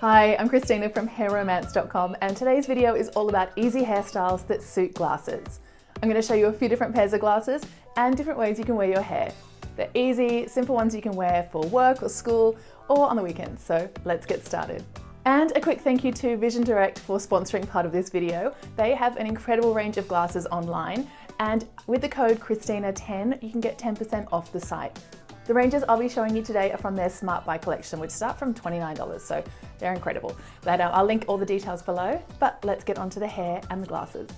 Hi, I'm Christina from hairromance.com, and today's video is all about easy hairstyles that suit glasses. I'm going to show you a few different pairs of glasses and different ways you can wear your hair. They're easy, simple ones you can wear for work or school or on the weekends, so let's get started. And a quick thank you to Vision Direct for sponsoring part of this video. They have an incredible range of glasses online, and with the code Christina10 you can get 10% off the site. The ranges I'll be showing you today are from their Smart Buy collection, which start from $29, so they're incredible. But I'll link all the details below, but let's get onto the hair and the glasses.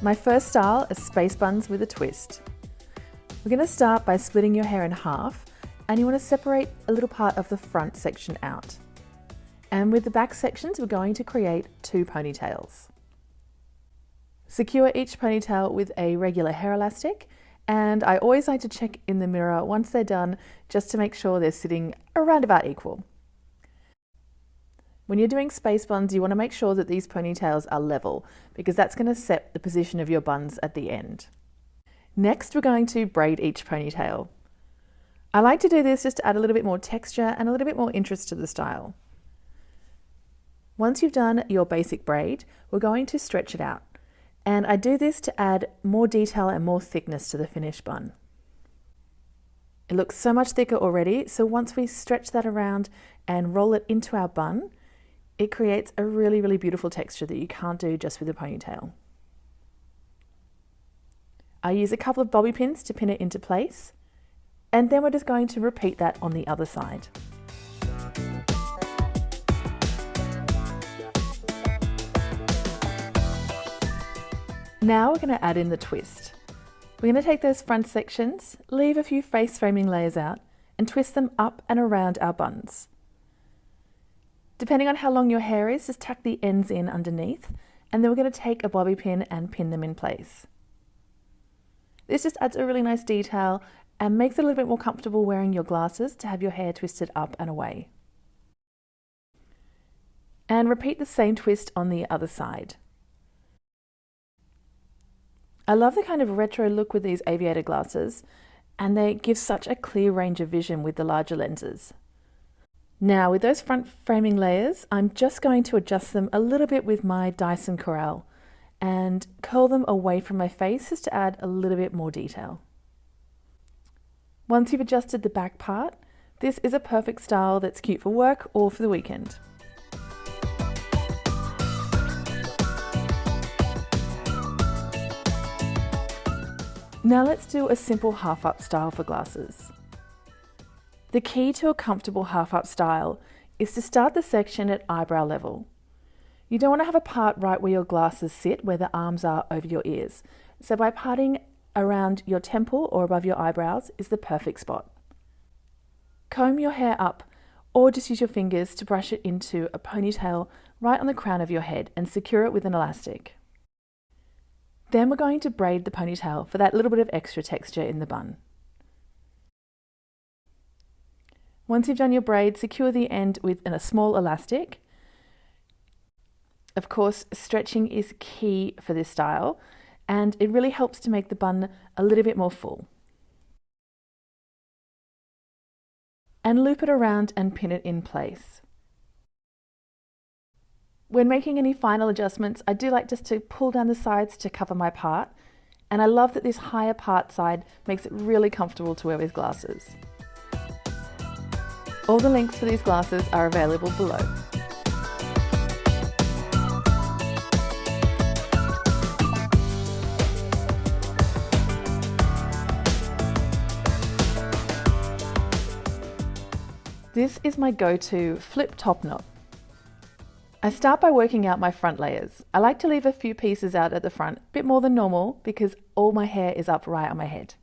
My first style is space buns with a twist. We're going to start by splitting your hair in half, and you want to separate a little part of the front section out. And with the back sections, we're going to create two ponytails. Secure each ponytail with a regular hair elastic, and I always like to check in the mirror once they're done just to make sure they're sitting around about equal. When you're doing space buns, you want to make sure that these ponytails are level, because that's going to set the position of your buns at the end. Next, we're going to braid each ponytail. I like to do this just to add a little bit more texture and a little bit more interest to the style. Once you've done your basic braid, we're going to stretch it out. And I do this to add more detail and more thickness to the finished bun. It looks so much thicker already, so once we stretch that around and roll it into our bun, it creates a really, really beautiful texture that you can't do just with a ponytail. I use a couple of bobby pins to pin it into place, and then we're just going to repeat that on the other side. Now we're going to add in the twist. We're going to take those front sections, leave a few face framing layers out, and twist them up and around our buns. Depending on how long your hair is, just tuck the ends in underneath, and then we're going to take a bobby pin and pin them in place. This just adds a really nice detail and makes it a little bit more comfortable wearing your glasses to have your hair twisted up and away. And repeat the same twist on the other side. I love the kind of retro look with these Aviator glasses, and they give such a clear range of vision with the larger lenses. Now with those front framing layers, I'm just going to adjust them a little bit with my Dyson Corral and curl them away from my face just to add a little bit more detail. Once you've adjusted the back part, this is a perfect style that's cute for work or for the weekend. Now let's do a simple half-up style for glasses. The key to a comfortable half-up style is to start the section at eyebrow level. You don't want to have a part right where your glasses sit, where the arms are over your ears. So by parting around your temple or above your eyebrows is the perfect spot. Comb your hair up, or just use your fingers to brush it into a ponytail right on the crown of your head and secure it with an elastic. Then we're going to braid the ponytail for that little bit of extra texture in the bun. Once you've done your braid, secure the end with a small elastic. Of course, stretching is key for this style, and it really helps to make the bun a little bit more full. And loop it around and pin it in place. When making any final adjustments, I do like just to pull down the sides to cover my part, and I love that this higher part side makes it really comfortable to wear with glasses. All the links for these glasses are available below. This is my go-to flip top knot. I start by working out my front layers. I like to leave a few pieces out at the front, a bit more than normal, because all my hair is up right on my head.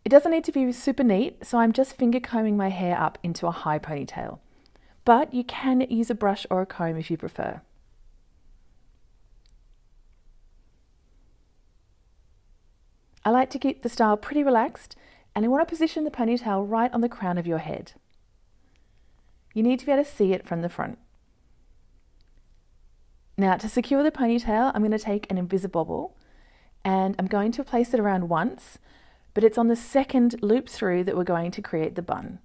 It doesn't need to be super neat, so I'm just finger combing my hair up into a high ponytail. But you can use a brush or a comb if you prefer. I like to keep the style pretty relaxed, and I want to position the ponytail right on the crown of your head. You need to be able to see it from the front. Now to secure the ponytail, I'm going to take an Invisibobble and I'm going to place it around once, but it's on the second loop through that we're going to create the bun.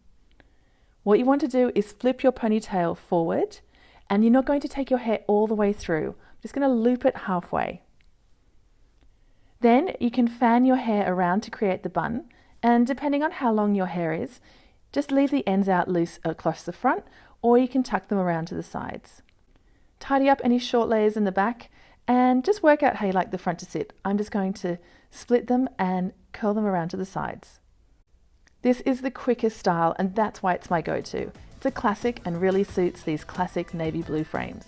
What you want to do is flip your ponytail forward, and you're not going to take your hair all the way through. I'm just going to loop it halfway. Then you can fan your hair around to create the bun, and depending on how long your hair is, just leave the ends out loose across the front, or you can tuck them around to the sides. Tidy up any short layers in the back and just work out how you like the front to sit. I'm just going to split them and curl them around to the sides. This is the quickest style, and that's why it's my go-to. It's a classic and really suits these classic navy blue frames.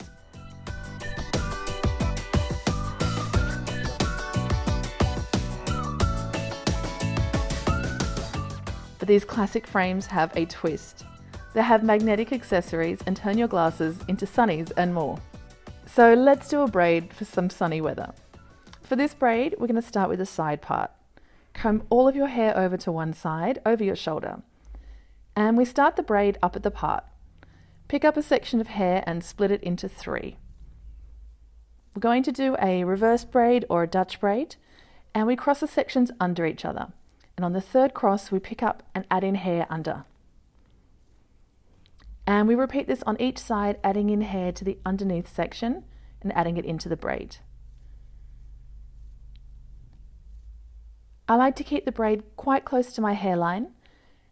But these classic frames have a twist. They have magnetic accessories and turn your glasses into sunnies and more. So let's do a braid for some sunny weather. For this braid, we're going to start with the side part. Comb all of your hair over to one side, over your shoulder. And we start the braid up at the part. Pick up a section of hair and split it into 3. We're going to do a reverse braid or a Dutch braid, and we cross the sections under each other. And on the third cross, we pick up and add in hair under. And we repeat this on each side, adding in hair to the underneath section and adding it into the braid. I like to keep the braid quite close to my hairline,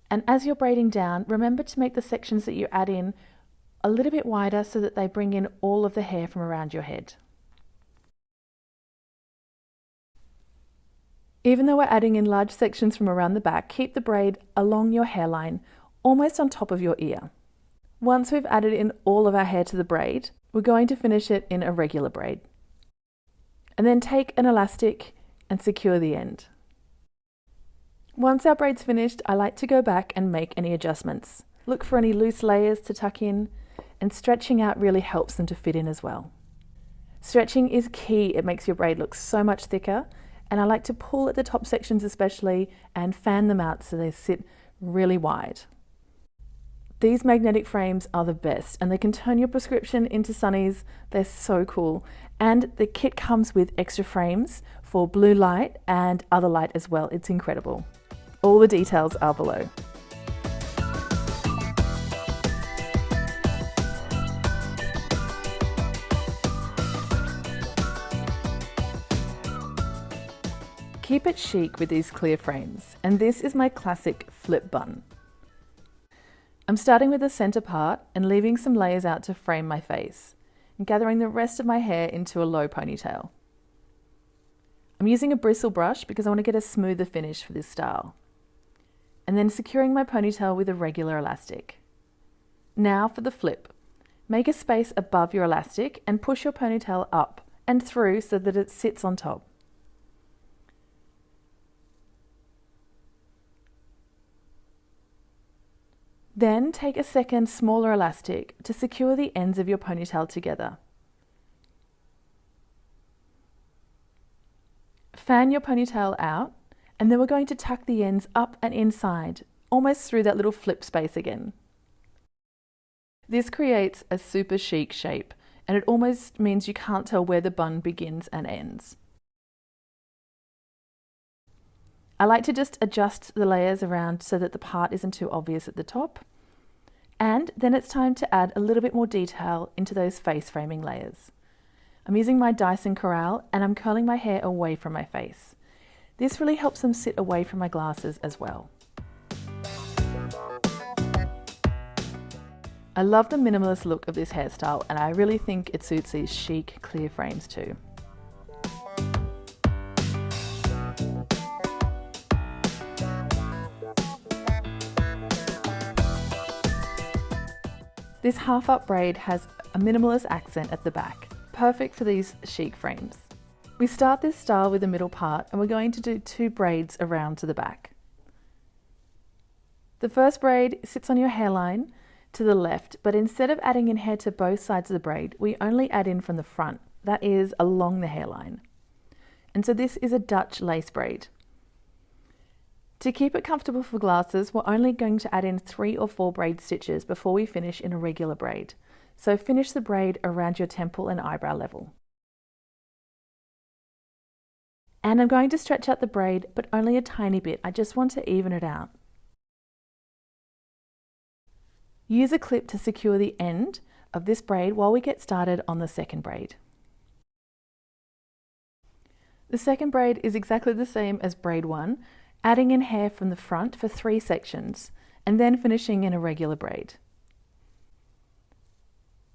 and as you're braiding down, remember to make the sections that you add in a little bit wider so that they bring in all of the hair from around your head. Even though we're adding in large sections from around the back, keep the braid along your hairline, almost on top of your ear. Once we've added in all of our hair to the braid, we're going to finish it in a regular braid. And then take an elastic and secure the end. Once our braid's finished, I like to go back and make any adjustments. Look for any loose layers to tuck in, and stretching out really helps them to fit in as well. Stretching is key. It makes your braid look so much thicker, and I like to pull at the top sections especially and fan them out so they sit really wide. These magnetic frames are the best, and they can turn your prescription into sunnies. They're so cool. And the kit comes with extra frames for blue light and other light as well. It's incredible. All the details are below. Keep it chic with these clear frames, and this is my classic flip bun. I'm starting with the center part and leaving some layers out to frame my face, and gathering the rest of my hair into a low ponytail. I'm using a bristle brush because I want to get a smoother finish for this style. And then securing my ponytail with a regular elastic. Now for the flip. Make a space above your elastic and push your ponytail up and through so that it sits on top. Then take a second smaller elastic to secure the ends of your ponytail together. Fan your ponytail out, and then we're going to tuck the ends up and inside, almost through that little flip space again. This creates a super chic shape, and it almost means you can't tell where the bun begins and ends. I like to just adjust the layers around so that the part isn't too obvious at the top. And then it's time to add a little bit more detail into those face framing layers. I'm using my Dyson Corral and I'm curling my hair away from my face. This really helps them sit away from my glasses as well. I love the minimalist look of this hairstyle, and I really think it suits these chic, clear frames too. This half-up braid has a minimalist accent at the back, perfect for these chic frames. We start this style with the middle part, and we're going to do 2 braids around to the back. The first braid sits on your hairline to the left, but instead of adding in hair to both sides of the braid, we only add in from the front, that is along the hairline. And so this is a Dutch lace braid. To keep it comfortable for glasses, we're only going to add in 3 or 4 braid stitches before we finish in a regular braid. so finish the braid around your temple and eyebrow level. And I'm going to stretch out the braid, but only a tiny bit. I just want to even it out. Use a clip to secure the end of this braid while we get started on the second braid. The second braid is exactly the same as braid 1, adding in hair from the front for 3 sections, and then finishing in a regular braid.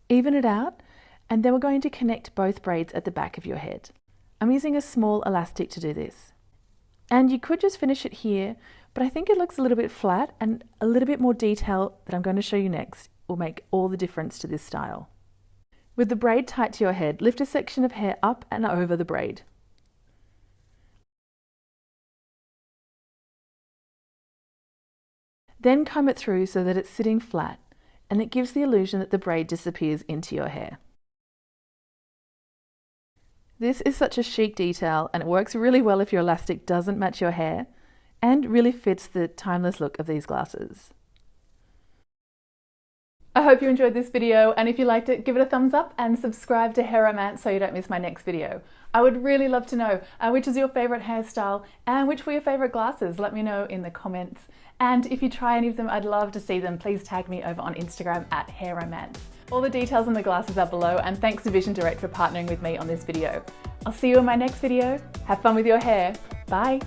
Even it out, and then we're going to connect both braids at the back of your head. I'm using a small elastic to do this. And you could just finish it here, but I think it looks a little bit flat, and a little bit more detail that I'm going to show you next will make all the difference to this style. With the braid tight to your head, lift a section of hair up and over the braid. Then comb it through so that it's sitting flat, and it gives the illusion that the braid disappears into your hair. This is such a chic detail, and it works really well if your elastic doesn't match your hair, and really fits the timeless look of these glasses. I hope you enjoyed this video, and if you liked it, give it a thumbs up and subscribe to Hair Romance so you don't miss my next video. I would really love to know which is your favourite hairstyle and which were your favourite glasses. Let me know in the comments. And if you try any of them, I'd love to see them. Please tag me over on Instagram at Hair Romance. All the details on the glasses are below, and thanks to Vision Direct for partnering with me on this video. I'll see you in my next video. Have fun with your hair. Bye.